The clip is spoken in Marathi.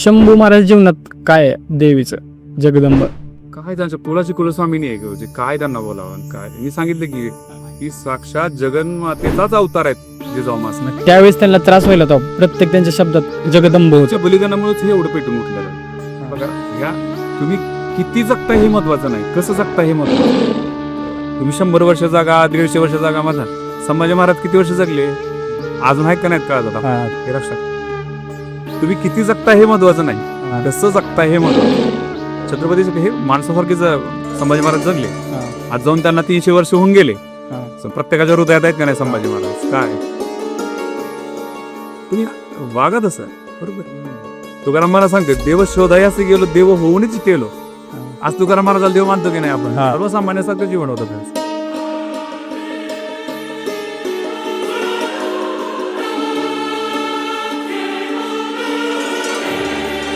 शंभू महाराज जीवनात काय आहे देवीचं जगदंब? काय त्यांच्या कुलाची कुलस्वामिनी आहे म्हणजे काय त्यांना बोलावं काय मी सांगितलं की साक्षात जगन्मातेचाच अवतार आहेत जिजाऊ मासा. त्यावेळेस त्यांना त्रास व्हायला होता, प्रत्येक त्यांच्या शब्दात जगदंब होतं. बलिदानामुळेच हे एवढं पेटून उठलेलं आहे. बघा ह्या तुम्ही किती जगता हे महत्वाचं नाही, कसं जगता हे महत्वाचं. तुम्ही 100 वर्ष जागा 150 वर्ष जागा माझा संभाजी महाराज किती वर्ष जगले अजून आहेत का नाहीत का आता हे लक्षात. तुम्ही किती जगता हे महत्वाचं नाही, कसं जगता हे महत्वाचं. छत्रपती हे माणसासारखे संभाजी महाराज जगले, आज जाऊन त्यांना 300 वर्ष होऊन गेले. प्रत्येकाच्या हृदयात आहेत का नाही संभाजी महाराज. काय तुम्ही वागा तसं बरोबर. तुकाराम मला सांगते देव शोधायास गेलो देव होऊनच केलो. आज तुकाराम महाराजाला देव मानतो की नाही आपण, सर्वसामान्यासारखं जीवन होतं त्यांचं.